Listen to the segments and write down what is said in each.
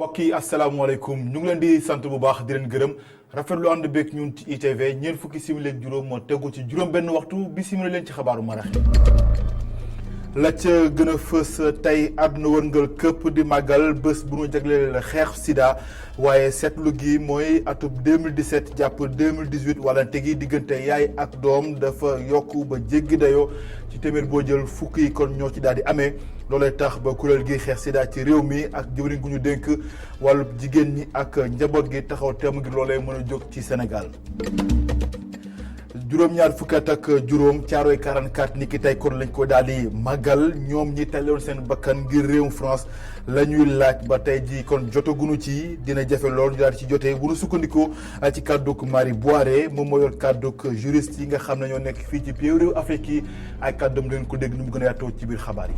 mbokk yi asalaamaaleykum ñu ngi leen di sant bu baax di leen gërëm rafetlu ànd beeg ñun ci ITV ñeent fukki simili ak juróom moo tegu ci juróom benn waxtu bi simili leen ci xabaaru marax la ca gën a fës tey àdduna wërngal këpp di màggal bés bu ñu jagleel xeex sida waaye seetlu gi mooy atub 2017 jàpp 2018 wàllante gi diggante yaay ak doom dafa yokk ba jéggi dayoo ci téeméer boo jël fukk yi kon ñoo ci daal di amee loolay tax ba kuréel gi xeex sida ci réew mi ak jëwriñ gu ñu dénk wàllu jigéen ñi ak njaboot gi taxaw teem gi loolee mën a jóg ci Sénégal. juróom-ñaar fukki at ak juróom caaroy 44 ni ki tey kon lañ ko daal di màggal ñoom ñi tàlloon seen bakkan ngir réewum France la ñuy laaj ba tey ji kon jotagunu ci dina jafe lool ñu daal di ci jotee bu nu sukkandikoo ci kàdduk Marie Boiré moom moo yor kàdduk juriste yi nga xam ne ñoo nekk fii ci biir réew Afrique yi ay kàddam leen ko dégg nu mu gën a yaatoo ci biir xabaar yi.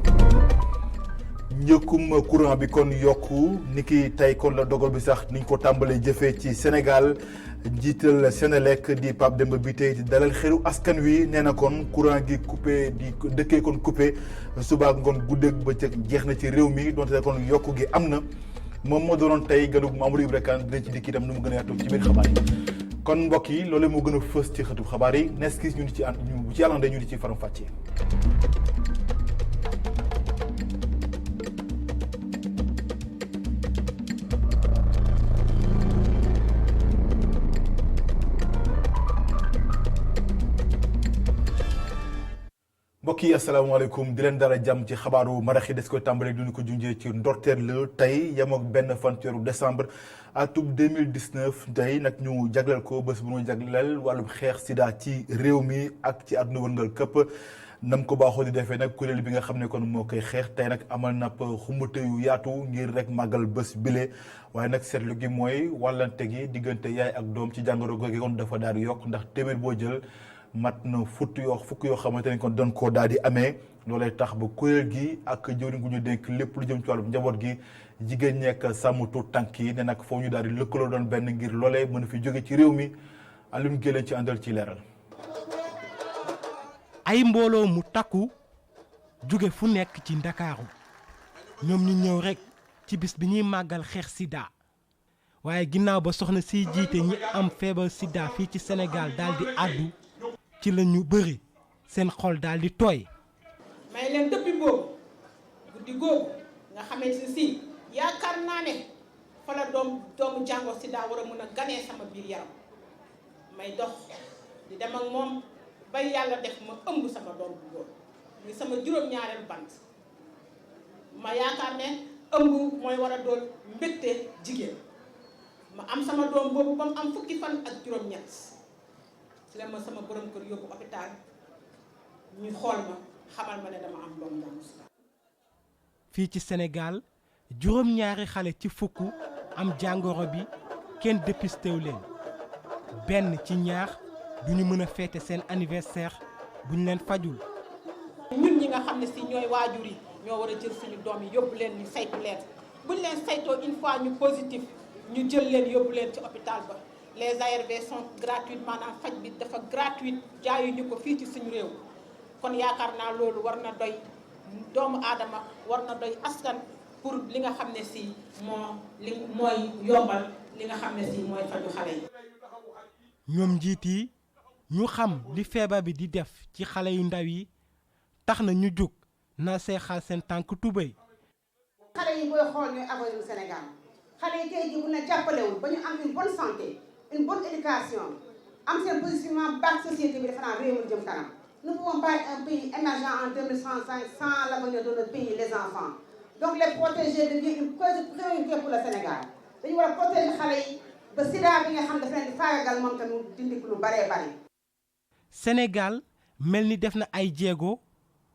njëkkum courant bi kon yokku ni ki tey kon la dogal bi sax niñ ko tàmbalee jëfee ci Sénégal njiital Sénélec di Pape Demba bi tey di dalal xelu askan wi nee na kon courant gi coupé di dëkkee kon coupé suba ngoon guddeeg bëccëg jeex na ci réew mi donte kon yokku gi am na moom moo doonoon tey ganug Mamadou Ibra Kane dinañ ci dikk itam nu mu gën a yaatu ci biir xabaar yi. kon mbokk yi loolu moo gën a fës ci xëtu xabaar yi nes kis ñu di ci bu ci yàlla ñu di ci faram fàccee. mbokk yi asalaamaaleykum di leen dara jàmm ci xabaaru marax yi des koy tàmbalee du ñu ko junjee ci ndorteel la tey yem ak benn fan ci weeru décembre atum 2019 tey nag ñu jagleel ko bés bu ñu jagleel wàllum xeex sida ci réew mi ak ci àdduna wërngal këpp nam ko baaxoo di defee nag kuréel bi nga xam ne kon moo koy xeex tey nag amal na xumbate yu yaatu ngir rek màggal bés bile waaye nag seetlu gi mooy wàllante gi diggante yaay ak doom ci jàngoro googu kon dafa daal di yokk ndax téeméer boo jël mat na fukk yoo xamante ne kon doon koo daal di amee loolay tax ba kuréel gi ak jëwriñ gu ñu dénk lépp lu jëm ci wàllu njaboot gi jigéen ñekk sàmm tuut tànk yi ne nag foo ñu daal di lëkkaloo doon benn ngir loolee mën a fi jóge ci réew mi Alioune Guèye leen ci àndal ci leeral. ay mbooloo mu takku jóge fu nekk ci Ndakaaru ñoom ñu ñëw rek ci bis bi ñuy màggal xeex sida waaye ginnaaw ba soxna siy jiite ñi am feebar sida fii ci Sénégal daal di àddu ci la ñu bëri seen xol daal di tooy. may leen depuis boobu guddi googu nga xamante si yaakaar naa ne fa la doomu jàngoro sida war a mun a ganee sama biir yaram may dox di dem ak moom bay yàlla def ma ëmb sama doom bu góor muy sama juróom-ñaareel bant ma yaakaar ne ëmb mooy war a doon mbégte jigéen ma am sama doom boobu ba mu am fukki fan ak juróom-ñett ci la ma sama borom kër yóbbu hôpital ñu xool ma xamal ma ne dama am doom jàngoro sida. fii ci Sénégal juróom-ñaari xale ci fukk am jàngoro bi kenn dépisté wu leen benn ci ñaar du ñu mën a fêter seen anniversaire bu ñu leen fajul. ñun ñi nga xam ne si ñooy waajur yi ñoo war a jël suñu doom yi yóbbu leen ñu saytu leen buñ leen saytoo une fois ñu positif ñu jël leen yóbbu leen ci hôpital ba. les ARV sont gratuites maanaam faj bi dafa gratuite jaayuñu ko fii ci suñu réew kon yaakaar naa loolu war na doy doomu aadama war na doy askan pour li nga xam ne si mooy yombal li nga xam ne si mooy faju xale yi. ñoom njiit yi ñu xam li feebar bi di def ci xale yu ndaw yi tax na ñu jóg na seexal seen tànk tubéy. xale yi booy xool ñooy avenir du Sénégal xale yi tey jii bu na jàppalewul ba ñu am une bonne santé. une bonne éducation am seen positionnement baax société bi dafa naan réew mi jëm kanam nous ne pouvons pas être un pays émergent en 2035 sans l'avenir de notre pays les enfants donc les protéger devient une priorité pour le Sénégal dañu war a protéger xale yi ba sida bi nga xam dafa leen di faagagal moom tamit dindi lu baree bari. Sénégal mel ni def na ay jéego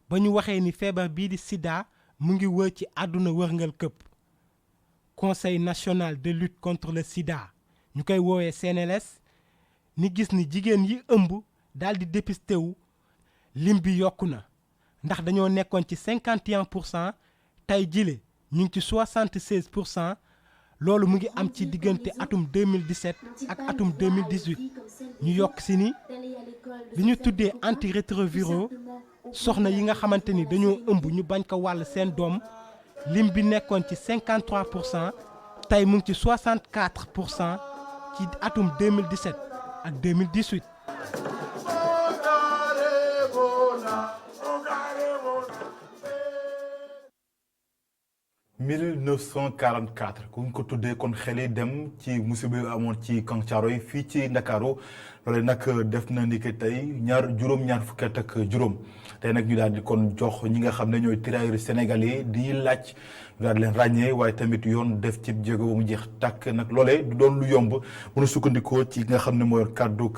ba ñu waxee ni feebar bii di sida mu ngi wër ci àdduna wërngal këpp Conseil national de lutte contre le sida ñu koy woowee CNLS ni gis ni jigéen yi ëmb daal di dépisté wu lim bi yokku na ndax dañoo nekkoon ci 51% tey jile ñu ngi ci 76% loolu mu ngi am ci diggante atum 2017 ak atum 2018 ñu yokk si ni li ñu tuddee antirétroviraux soxna yi nga xamante ni dañoo ëmb ñu bañ ko wàll seen doom lim bi nekkoon ci 53% tey mu ngi ci 64% ci atum 2017 ak 2018. « 1944 ku ñu ko tuddee kon xel yi dem ci musiba yu amoon ci Camp Thiaroye fii ci Ndakaaru loole nag def na ni que tey juróom-ñaar fukki at ak juróom tey nag ñu daal di kon jox ñi nga xam ne ñooy tirailleurs sénégalais di laaj ñu daal di leen ràññee waaye tamit yoon def ci jéego ba mu jeex tàkk nag loolee du doon lu yomb bu nu sukkandikoo ci nga xam ne mooy kàddu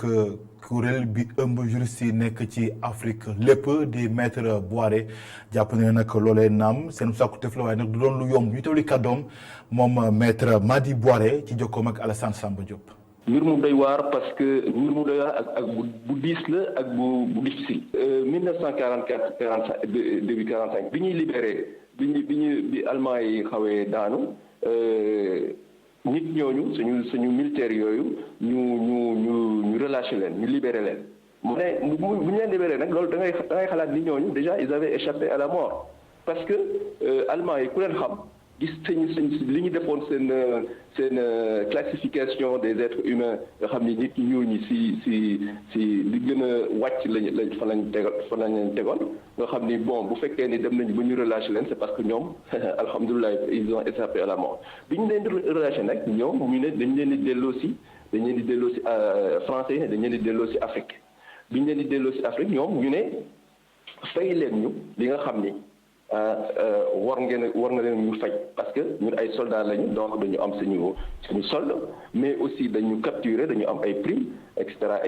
kuréel bi ëmb juriste yi nekk ci Afrique lépp di maître Boiré jàpp ne nag loolee naam seen sàkkuteef la waaye nag du doon lu yomb ñu teewli kàddoom moom maître Madi Boiré ci jokkoom ak Alassane Samba Diop. mbir mu doy waar parce que mbir mu doy waar ak bu diis la ak bu difficile. 1944 45 début 45 bi ñuy libéré bi allemand yi xawee daanu. nit ñooñu suñu militaires yooyu ñu relâché leen ñu libéré leen mu ne bu ñu leen libéré nag loolu da ngay xalaat ni ñooñu déjà ils avaient échappé à la mort parce que allemands yi ku leen xam gis li ñu defoon seen classification des êtres humains nga xam ni nit ñi ñuul ñi si li gën a wàcc lañ fa lañ tegoon nga xam ni bon bu fekkee ni dem nañu ba ñu relâché leen c'est parce que ñoom alhamdulilah ils ont échappé à la mort bi ñu leen di relâché nag ñoom ñu ne dañ leen di delloo si français yi dañ leen di delloo si Afrique bi ñu leen di delloo si Afrique ñoom ñu ne fay leen ñu li nga xam ni war nga leen ñu fay parce que ñun ay soldats lañu donc dañu am suñu solde mais aussi dañu capturer dañu am ay primes et cetera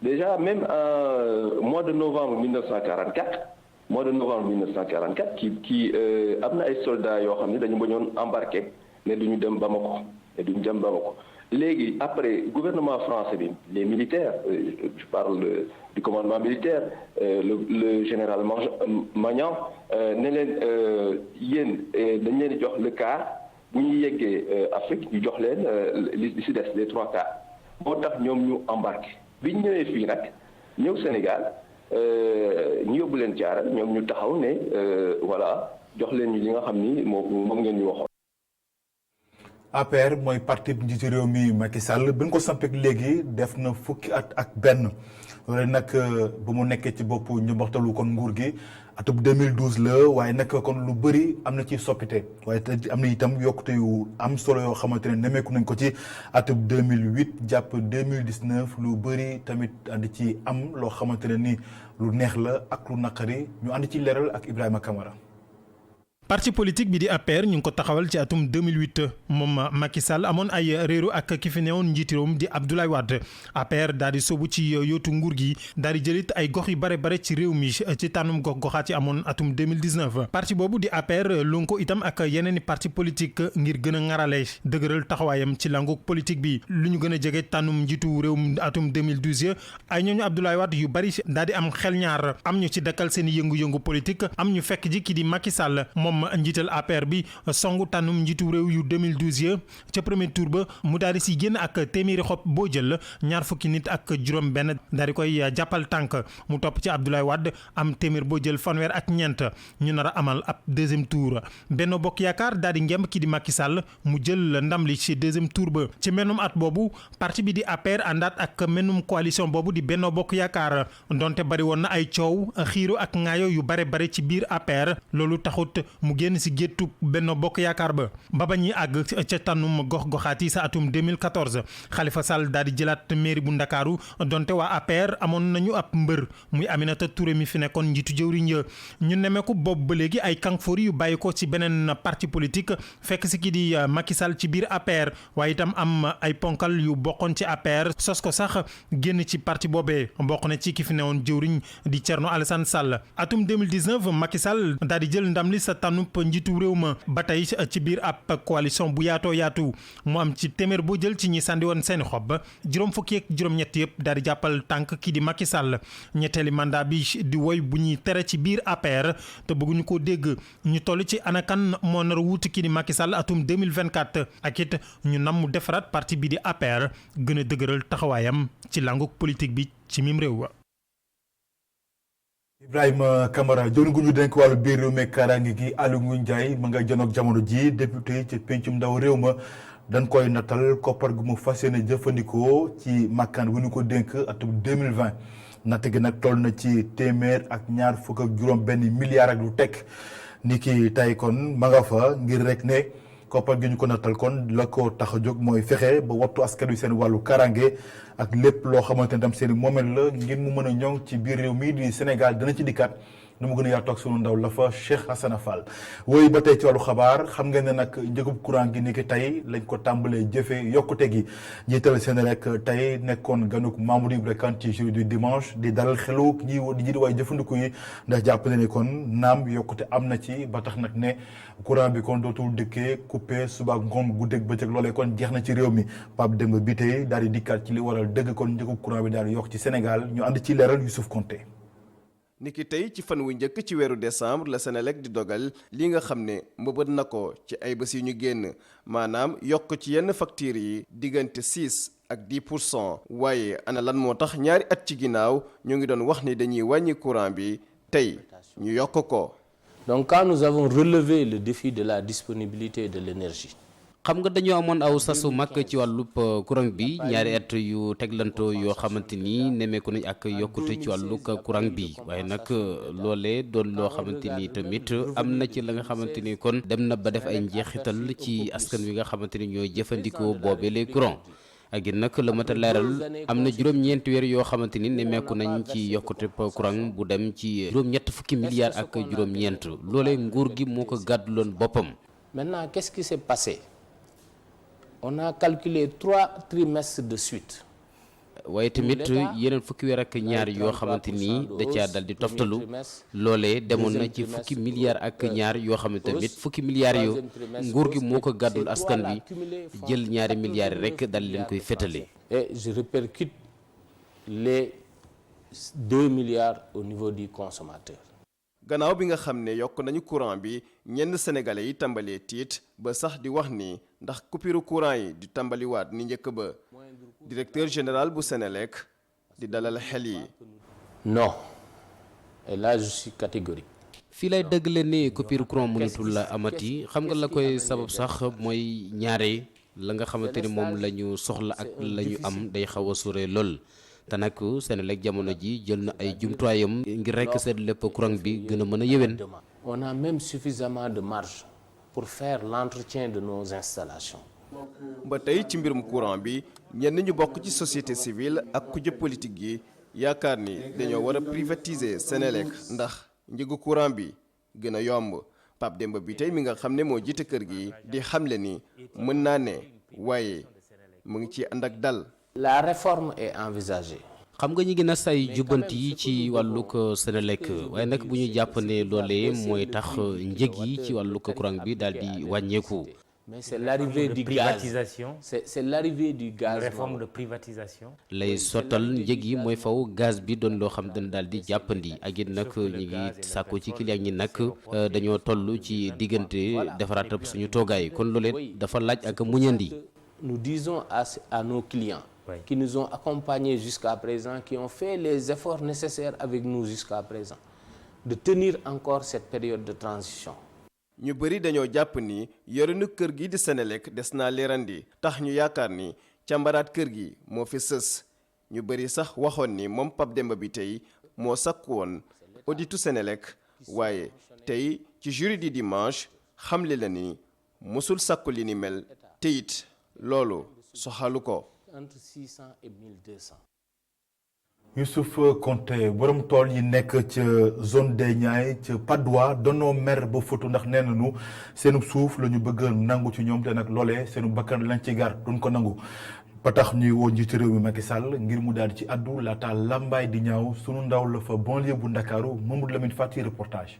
déjà même mois de novembre 1944 ki am na ay soldats yoo xam ne dañu bañoon embarqué ne duñu dem Bamako léegi après gouvernement français bi les militaires je parle du commandement militaire le général Magnan ne leen yéen dañ leen di jox le quart bu ñu yeggee Afrique ñu jox leen li si des les 3 quarts moo tax ñoom ñu embarqué bi ñu ñëwee fii nag ñëw Sénégal ñu yóbbu leen Thiaroye ñoom ñu taxaw ne voilà jox leen ñu li nga xam ni moom ngeen ñu waxoon. APR mooy parti njiitu réew mi Macky Sall bi ñu ko sampeek léegi def na fukki at ak benn loolu nag ba mu nekkee ci bopp ñu mbaxtalu kon nguur gi atub 2012 la waaye nag kon lu bëri am na ci soppite waaye te am na itam yokkute yu am solo yoo xamante ne nemeeku nañ ko ci atub 2008 jàpp 2019 lu bëri tamit andi ci am loo xamante ne ni lu neex la ak lu naqari ñu andi ci leeral ak Ibrahima Camara. parti politique bi di APR ñu ngi ko taxawal ci atum 2008 moom Macky Sall amoon ay réeru ak ki fi newoon njiiti réewam di Abdoulaye Wade APR daal di sóobu ci yootu nguur gi daal di jëlit ay gox yu bare ci réew mi ci tànnum gox-goxaat yi amoon atum 2019 parti boobu di APR lu ko itam ak yeneen i parti politique ngir gën a ŋarale dëgëral taxawaayam ci langu politique bi lu ñu gën a jege tànnum njiitu réewum atum 2012 ay ñooñu Abdoulaye Wade yu bari daal di am xel ñaar am ñu ci dakkal seen yëngu-yëngu politique am ñu fekk ji ki di Macky Sall moom njiital APR bi songu tànnum njiitu réew yu 2012 ca premier tour ba mu daal di si génn ak téeméeri xob boo jël ñaar fukki nit ak juróom benn daal di koy jàppal tànk mu topp ci Abdoulaye Wade am téeméer boo jël fanweer ak ñeent ñu nar a amal ab deuxième tour Benno Bokk Yaakaar daal di ngemb ki di Macky Sall mu jël ndam li ci deuxième tour ba ci mennum at boobu parti bi di APR àndaat ak mennum coalition boobu di Benno Bokk Yaakaar donte bari woon na ay coow xiiru ak ŋaayo yu bare ci biir APR loolu taxut mu génn si géttu Benno Bokk Yaakaar ba ñuy àgg ca tànnum gox-goxaat yi sa atum 2014 Khalifa Sall daal di jëlaat mairie bu Ndakaaru donte waa APR amoon nañu ab mbër muy Aminata Touré mi fi nekkoon njiitu jëwriñ ya ñu nemeeku boobu ba léegi ay kanfoori yu bàyyi ko ci beneen parti politique fekk si ki di Macky Sall ci biir APR waaye itam am ay ponkal yu bokkoon ci APR sos ko sax génn ci parti boobee bokk na ci ki fi newoon jëwriñ di Thierno Alassane Sall atum 2019 Macky Sall daal di jël ndam li sa tànnub njiitu réew ma ba tey ci biir ab coalition bu yaatu mu am ci téeméer boo jël ci ñi sànni woon seeni xob juróom fukki ak juróom-ñett yëpp daal di jàppal tànk kii di Macky Sall ñetteeli mandat bi di woy bu ñuy tere ci biir APR te bëgguñu ko dégg ñu toll ci anakan moo nar a wuuti kii di Macky Sall atum 2024 ak it ñu namm defaraat parti bi di APR gën a dëgëral taxawaayam ci langu politique bi ci mim réew wa Ibrahima Camara jëwriñ gu ñu dénk wàllu biir réew mi kaaraange gi Aly Ngouille Ndiaye ma nga jënoog jamono ji député ci pencum ndaw réew ma dañ koy natal koppar gu mu fas yéene jëfandikoo ci makkaan wu ñu ko dénk atum 2020 natt gi nag toll na ci téeméer ak ñaar fukk ak juróom benn milliard ak lu teg ni ki tey kon ma nga fa ngir rek ne koppar gi ñu ko nattal kon la ko tax a jóg mooy fexe ba wattu askan wi seen wàllu karange ak lépp loo xamante ne tam seen i moomeel la ngir mu mën a ñoŋ ci biir réew mii di Sénégal dana ci dikkaat nu mu gën a yaatu ak sunu ndaw la fa Cheikh Hassana Fall. wooyu ba tey ci wàllu xabaar xam ngeen ne nag njëgub courant gi ni ki tey lañ ko tàmbalee jëfe yokkute gi njiital Senelec tey nekkoon ganuk Mamadou Ibra Kane ci jour du dimanche di dalal xelu ñi di jiitu waaye jëfandiku yi ndax jàpp ne ni kon naam yokkute am na ci ba tax nag ne courant bi kon dootul dëkkee coupé suba ngoon guddeeg bëccëg loolee kon jeex na ci réew mi Pape Demba bi tey daal di dikkaat ci li waral dëgg kon njëgub courant bi daal di yokk ci Sénégal ñu ànd ci leeral Youssouf Konté. niki tey ci fan wu njëkk ci weeru décembre la Senelec di dogal li nga xam ne mbëbët na ko ci ay bés yu ñu génn maanaam yokk ci yenn factures yi diggante 6 ak 10%. waaye ana lan moo tax ñaari at ci ginnaaw ñu ngi doon wax ni dañuy wàññi courant bi tey ñu yokk ko. Donc quand nous avons relevé le défi de la disponibilité de l'énergie. xam nga dañoo amoon aw sasu mag ci wàllub courant bi ñaari at yu teglantoo yoo xamante ni nemmeeku nañ ak yokkute ci wàllug courant bi waaye nag loolee doon loo xamante ni tamit am na ci la nga xamante ni kon dem na ba def ay njeexital ci askan wi nga xamante ni ñooy jëfandikoo boobee les courant ak it nag la mat a leeral am na juróom-ñeenti weer yoo xamante ni nemmeeku nañ ci yokkute courant bu dem ci juróom-ñett fukki milliards ak juróom-ñeent loolee nguur gi moo ko gàdduloon boppam. Maintenant, qu'est-ce qui s'est passé? On a calculé 3 trimestres de suite. waaye tamit yeneen fukki weer ak ñaar yoo xamante ni da caa dal di toftalu loolee demoon na ci fukki milliards ak ñaar yoo xam ne tamit fukki milliards yo nguur gi moo ko gàddul askan bi jël ñaari milliards rek dal leen koy féetale. Et je répercute les 2 milliards au niveau du consommateur. gannaaw bi nga xam ne yokk nañu courant bi ñenn sénégalais yi tàmbalee tiit ba sax di wax ni ndax coupure courant yi di tàmbaliwaat ni njëkk ba directeur général bu Senelec di dalal xel yi. Non, et là je suis catégorique. fii lay dëgg leen ni coupure courant mënatul la amati xam nga la koy sabab sax mooy ñaare la nga xamante ni moom la ñu soxla ak la ñu am day xaw a sore lool. te nag Senelec jamono ji jël na ay jumtuwaayam ngir rekk seet lépp courant bi gën a mën a yéwén. On a même suffisamment de marge pour faire l'entretien de nos installations. ba tey ci mbirum courant bi ñenn ñu bokk ci société civile ak kujje politique yi yaakaar ni dañoo war a privatiser Senelec ndax njëgu courant bi gën a yomb Pape Demba bi tey mi nga xam ne moo jiite kër gi di xamle ni mën naa ne waaye mu ngi ci ànd ak dal. La réforme est envisagée. xam nga ñi gën a say jubbanti yi ci wàllug Senelec waaye nag bu ñu jàpp ne loolee mooy tax njëg yi ci wàllug courant bi daal di wàññeeku. Mais c'est l'arrivée du gaz. C'est l'arrivée du gaz. Réforme de privatisation. lay sottal njëg yi mooy faw gaz bi doon loo xam dañ daal di jàppandi ak it nag ñi ngi sàkku ci client ñi nag dañoo toll ci diggante defaraat suñu toogaay kon loolee dafa laaj ak muñandi. Nous disons à nos clients qui nous ont accompagnés jusqu'à présent, qui ont fait les efforts nécessaires avec nous jusqu'à présent, de tenir encore cette période de transition. ñu bëri dañoo jàpp ni yorinu kër gi di Senelec des naa leerandi tax ñu yaakaar ni càmbaraat kër gi moo fi sës ñu bëri sax waxoon ni moom Pape Demba bi tey moo sakku woon auditu Senelec waaye tey ci jury di dimanche xamle la ni mosul sakku li ni mel te it loolu soxalu ko. Entre 600 et 1200. Youssouf Konté borom tool yi nekk ca zone des Niayes ca Patte d'Oie danoo mer ba fotu ndax nee nañu seenu suuf la ñu bëgg nangu ci ñoom te nag loolee seenu bakkan lañ ci gar duñ ko nangu ba tax ñuy woo njiitu réew mi Macky Sall ngir mu daal ci addu laata làmbaay di ñaaw sunu ndaw la fa banlieue bu Ndakaaru Mamadou Lamine Fati reportage.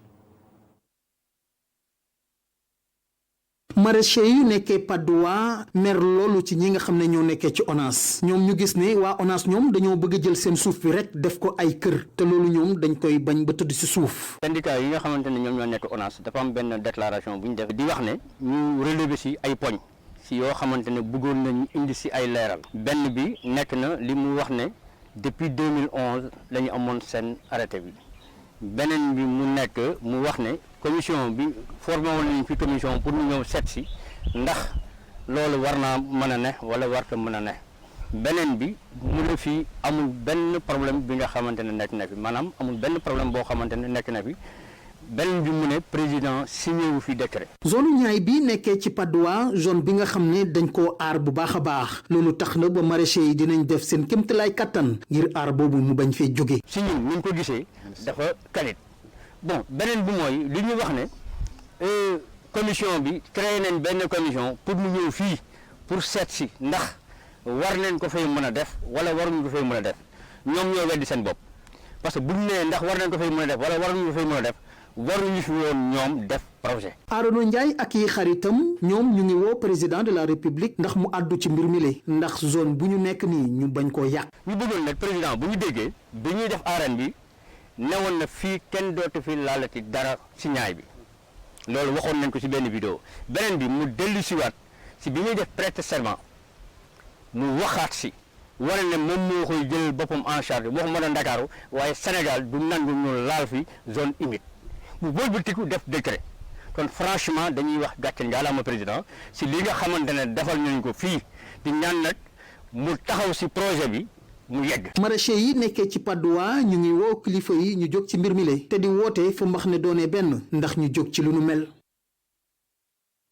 maraîchers yi nekkee Patte d'Oie mer loolu ci ñi nga xam ne ñoo nekkee ci ONAS ñoom ñu gis ne waa ONAS ñoom dañoo bëgg a jël seen suuf bi rek def ko ay kër te loolu ñoom dañ koy bañ ba tëdd ci suuf. syndicat yi nga xamante ne ñoom ñoo nekk ONAS dafa am benn déclaration bu ñu def di wax ne ñu relever ci ay poñ ci yoo xamante ne bëggoon nañu indi ci ay leeral benn bi nekk na li mu wax ne depuis 2011 la ñu amoon seen arrêté bi beneen bi mu nekk mu wax ne commission bi formé woon nañu fi commission pour ñu ñëw seet si ndax loolu war naa mën a ne wala warta mën a ne beneen bi mu ne fii amul benn problème bi nga xamante ne nekk na fi maanaam amul benn problème boo xamante ne nekk na fi beneen bi mu ne président signé wu fi décret. zone ñaay bi nekkee ci Patte d'Oie zone bi nga xam ne dañ koo aar bu baax a baax loolu tax na ba maraîchers yi dinañ def seen kéemtalaay kattan ngir aar boobu mu bañ fee jóge. si ñun ni ñu ko gisee dafa qualité bon beneen bi mooy li ñu wax ne commission bi créé nañ benn commission pour mu ñëw fii pour seet si ndax war nañ ko fay mën a def wala waruñu ko fay mën a def ñoom ñoo weddi seen bopp parce que bu ñu nee ndax war nañ ko fay mën a def wala waruñu ko fay mën a def waruñu fi woon ñoom def projet. Arona Ndiaye ak yi xaritam ñoom ñu ngi woo président de la république ndax mu àddu ci mbir mi le ndax zone bu ñu nekk nii ñu bañ koo yàq. ñu bëggoon nag président bu ñu déggee bi ñuy def arène bi newoon na fii kenn dootu fi laalati dara si ñaay bi loolu waxoon nañ ko si benn vidéo beneen bi mu dellu siwaat si bi ñuy def prêter serment mu waxaat si wane ne moom moo koy jël boppam en charge waxuma la Ndakaaru waaye Sénégal du nangu ñu laal fi zone humide bu wëlbatiku def décret kon franchement dañuy wax gàcce ngaalaama président si li nga xamante ne defal nañ ko fii di ñaan nag mu taxaw si projet bi mu yegg. maraîchers yi nekkee ci Patte d'Oie ñu ngi woo kilifa yi ñu jóg ci mbir mi le te di woote fu mbax ne doonee benn ndax ñu jóg ci lu nu mel.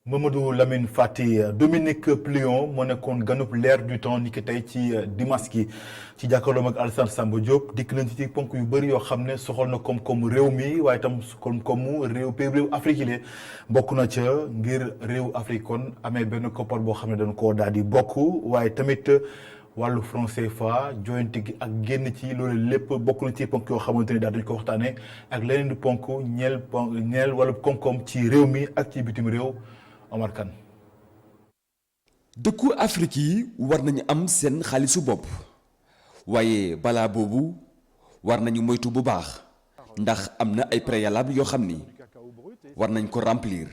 Mamadou Lamine Fati Dominique Plion moo nekkoon ganub l'air du temps ni ki tey ci dimanche gi ci jàkkaarloom ak Alassane Samba Diop dikk nañ ci ponk yu bëri yoo xam ne soxal na koom-koomu réew mi waaye itam koom-koomu réew Afrique yi bokk na ca ngir réew Afrique kon amee benn koppar boo xam ne dañ koo daal di bokk waaye tamit wàllu franc CFA joyante gi ak génn ci loolu lépp bokk na ci ponk yoo xamante ni daal dañ ko waxtaanee ak leneen di ponk ñeel wàllu koom-koom ci réew mi ak ci bitim réew. Omar Kane. dëkku Afrique yi war nañu am seen xaalisu bopp waaye balaa boobu war nañu moytu bu baax ndax am na ay préalable yoo xam ni war nañ ko remplir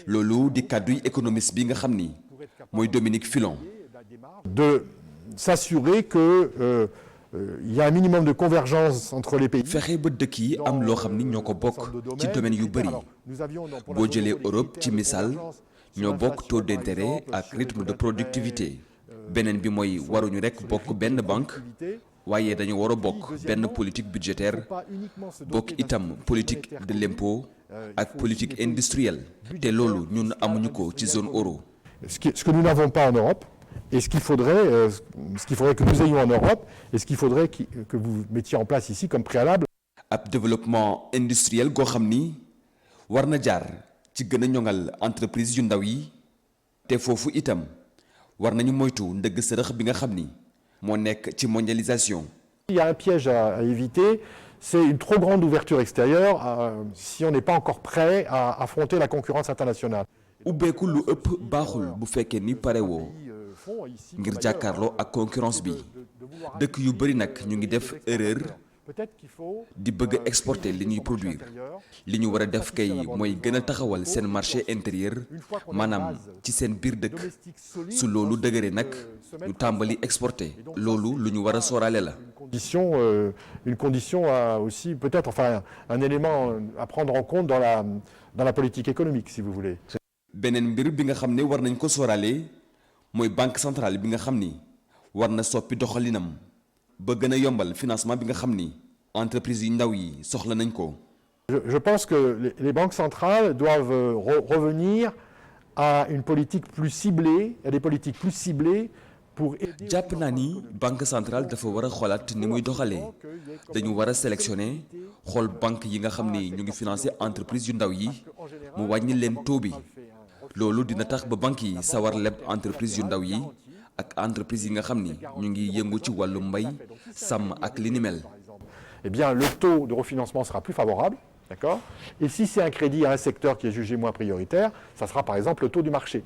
loolu di kàdduy économiste bi nga xam ni mooy Dominique Filon. de s'assurer que il y a un minimum de convergence entre les pays. fexe ba dëkk yi am loo xam ni ñoo ko bokk ci domaine yu bëri boo jëlee Europe ci misaal ñoo bokk taux d'intérêt ak rythme de productivité beneen bi mooy waruñu rekk bokk benn banque waaye dañu war a bokk benn politique budgétaire bokk itam politique de l'impôt ak politique industrielle te loolu ñun amuñu ko ci zone euro. Ce que nous n'avons pas en Europe. Et ce qu'il faudrait que nous ayons en Europe, et ce qu'il faudrait que vous mettiez en place ici comme préalable. ab développement industriel goo xam ni war na jaar ci gën a ñoŋal entreprise yu ndaw yi te foofu itam war nañu moytu ndëgg sërëx bi nga xam ni moo nekk ci mondialisation. Il y a un piège à éviter, c'est une trop grande ouverture extérieure si on n'est pas encore prêt à affronter la concurrence internationale. ubbeeku lu ëpp baaxul bu fekkee ni parewoo ngir jàkkaarloo ak concurrence bi dëkk yu bëri nag ñu ngi def erreur di bëgg a exporter li ñuy produire li ñu war a def kay mooy gën a taxawal seen marché intérieur maanaam ci seen biir dëkk su loolu dëgëree nag ñu tàmbali exporter loolu lu ñu war a sóoraale la. Une condition aussi peut-être enfin un élément à prendre en compte dans la politique économique si vous voulez. beneen mbir bi nga xam ne war nañ ko sóoraale mooy banque centrale bi nga xam ni war na soppi doxalinam ba gën a yombal financement bi nga xam ni entreprise yu ndaw yi soxla nañ ko. Je pense que les banques centrales doivent revenir à une politique plus ciblée, à des politiques plus ciblées pour aider. jàpp naa ni banque centrale dafa war a xoolaat ni muy doxalee dañu war a sélectionner xool banque yi nga xam ni ñu ngi financer entreprise yu ndaw yi mu wàññi leen taux bi loolu dina tax ba banque yi sawar leb entreprise yu ndaw yi ak entreprise yi nga xam ni ñu ngi yëngu ci wàllu mbay sàmm ak li ni mel. Eh bien le taux de refinancement sera plus favorable, d'accord? Et si c'est un crédit à un secteur qui est jugé moins prioritaire, ça sera par exemple le taux du marché.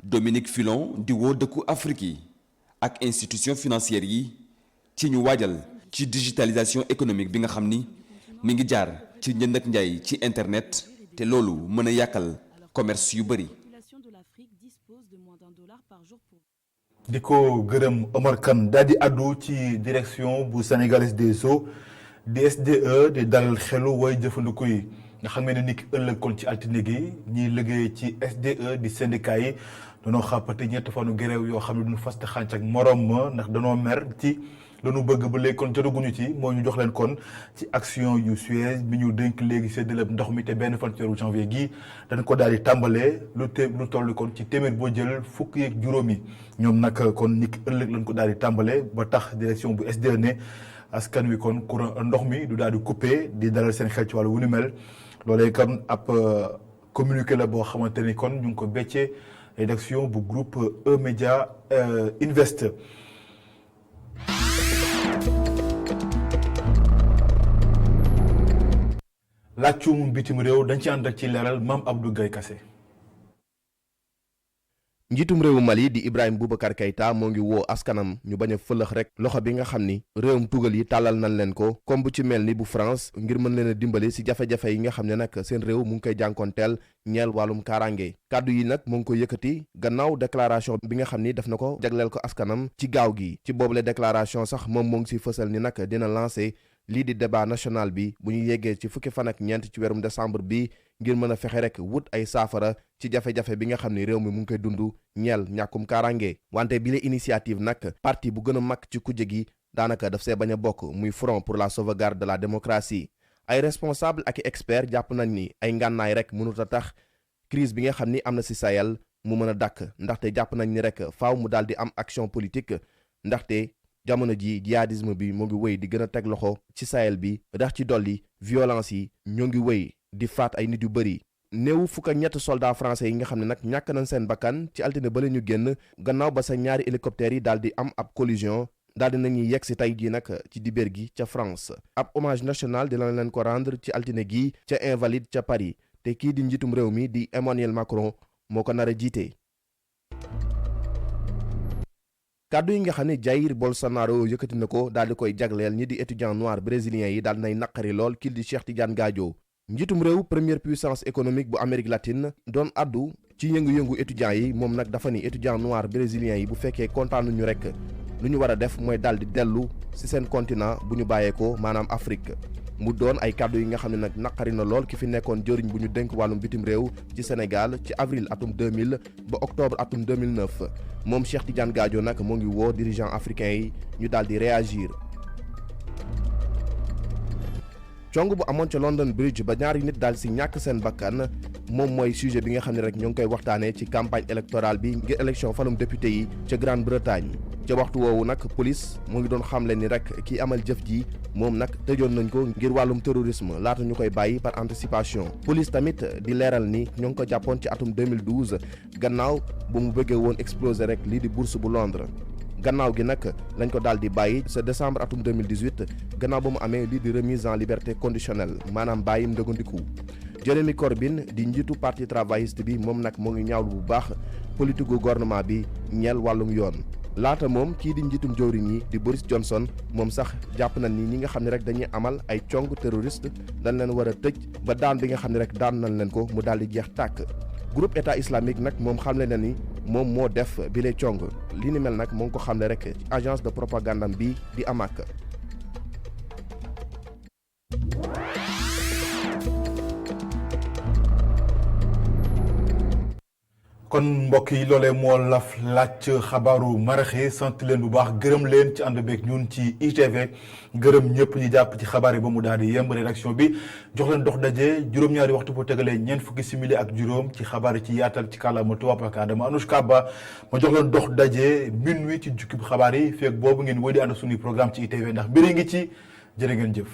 Dominique Filon di woo dëkku Afrique yi ak institution financière yi ci ñu waajal ci digitalisation économique bi nga xam ni mi ngi jaar ci njënd ak njaay ci internet te loolu mën a yàkkal commerce yu bëri. di ko gërëm Omar Kane daal di addu ci direction bu sénégalaise des eaux di SDE di dalal xelu way jëfandiku yi nga xam ne ni ki ëllëg kon ci altine gi ñiy liggéey ci SDE di syndicat yi danoo xàppati ñetti fanu grève yoo xam ne duñu fasta xànc ak morom ma ndax danoo mer ci lanu bëgg ba léegi kon jotaguñu ci moo ñu jox leen kon ci action yu Suez bi ñu dénk léegi séddale ndox mi te benn fan ci weeru janvier gi dañ ko daal di tàmbalee lu toll kon ci téeméer boo jël fukki ak juróomi ñoom nag kon ni ki ëllëg lañ ko daal di tàmbalee ba tax direction bu SDE ne askan wi kon courant ndox mi du daal di coupé di dalal seen xel ci wàllu wu ni mel loolee kon ab communiqué la boo xamante ni kon ñu ngi ko beccee rédaction bu groupe E-Media Invest. laajum bitim réew dañ ci ànd ak ci leeral Mame Abdou Gaye Kassé. njiitum réewu Mali di Ibrahima Boubacar Keïta moo ngi woo askanam ñu bañ a fëlëx rek loxo bi nga xam ni réewum tugal yi tàllal nañ leen ko comme bu ci mel ni bu France ngir mën leen a dimbali si jafe-jafe yi nga xam ne nag seen réew mu ngi koy jànkoonteel ñeel wàllum kaaraange kàddu yi nag mu ngi ko yëkkati gannaaw déclaration bi nga xam ni def na ko jagleel ko askanam ci gaaw gi ci boobule déclaration sax moom moo ngi si fësal ni nag dina lancé lii di débat national bi bu ñu yeggee ci fukki fan ak ñeent ci weerum décembre bi ngir mën a fexe rek wut ay saafara ci jafe-jafe bi nga xam ne réew mi mu ngi koy dund ñeel ñàkkum kaaraange wante bi la initiative nag parti bu gën a mag ci kujje gi daanaka daf see bañ a bokk muy Front pour la sauvegarde de la démocratie ay responsable ak i expert jàpp nañ ni ay ngànnaay rek mënut a tax crise bi nga xam ni am na si Sahel mu mën a dàkk ndaxte jàpp nañ ni rek faaw mu daal di am action politique ndaxte jamono ji jihadisme bi mu ngi wéy di gën a teg loxo ci Sahel bi ndax ci dolli violence yi ñoo ngi wéy di faat ay nit yu bëri néewu fukk ak ñett soldats français yi nga xam ne nag ñàkk nañ seen bakkan ci altine ba la ñu génn gannaaw ba sa ñaari hélicoptères yi daal di am ab collision daal di nañuy yegg si tey jii nag ci dibéer gi ca France ab hommage national dina leen ko rendre ci altine gi ca Invalides ca Paris te kii di njiitum réew mi di Emmanuel Macron moo ko nar a jiite. kàddu yi nga xam ne Jair Bolsonaro yëkkati na ko daal di koy jagleel ñi di étudiant noir brésilien yi daal di nay naqari lool kii di Cheikh Tidiane Gadio njiitum réew première puissance économique bu Amérique latine doon addu ci yëngu-yëngu étudiants yi moom nag dafa ni étudiant noir brésilien yi bu fekkee kontaanuñu rek lu ñu war a def mooy daal di dellu ci seen continent bu ñu bàyyeekoo maanaam Afrique mu doon ay kàddu yi nga xam ne nag naqari na lool ki fi nekkoon jëriñ bu ñu dénk wàllum bitim réew ci Sénégal ci avril atum 2000 ba octobre atum 2009 moom Cheikh Tidiane Gadio nag moo ngi woo dirigeant africain yi ñu daal di réagir. cong bu amoon ca London Bridge ba ñaari nit daal si ñàkk seen bakkan moom mooy sujet bi nga xam ne rek ñoo ngi koy waxtaanee ci campagne électorale bi ngir élection falum député yi ca Grande-Bretagne ca waxtu woowu nag police mu ngi doon xamle ni rek kii amal jëf ji moom nag tëjoon nañ ko ngir wàllum terrorisme laata ñu koy bàyyi par anticipation police tamit di leeral ni ñoo ngi ko jàppoon ci atum 2012 gannaaw bu mu bëggee woon exploser rek lii di bourse bu Londres gannaaw gi nag lañ ko daal di bàyyi sa décembre atum 2018 gannaaw ba mu amee lii di remise en liberté conditionnelle maanaam bàyyim ndëgandiku Jeremy Corbyn di njiitu parti travailliste bi moom nag moo ngi ñaawlu bu baax politique gu gouvernement bi ñeel wàllum yoon laata moom kii di njiitum jawriñ yi di Boris Johnson moom sax jàpp na ni ñi nga xam ne rek dañuy amal ay cong terroriste dañ leen war a tëj ba daan bi nga xam ne rek daan nañ leen ko mu daal di jeex tàkk groupe état islamique nag moom xamle na ni moom moo def bile cong li ni mel nag moo ngi ko xamle rek ci agence de propagande bi di AMAC. kon mbokk yi loolee moo laf laaj xabaaru maraxi sant leen bu baax gërëm leen ci ànd beeg ñun ci ITV gërëm ñëpp ñi jàpp ci xabaar yi ba mu daal di yemb rédaction bi jox leen dox daje juróom-ñaari waxtu bu tegalee ñeent fukki simili ak juróom ci xabaar yi ci yaatal ci kàllaama tubaab ak aadama Anoushka Ba ma jox leen dox daje minuit ci jukki xabaar yi feeg boobu ngeen wéy di ànd suñuy programme ci ITV ndax mbiri ngi ci jërë ngeen jëf.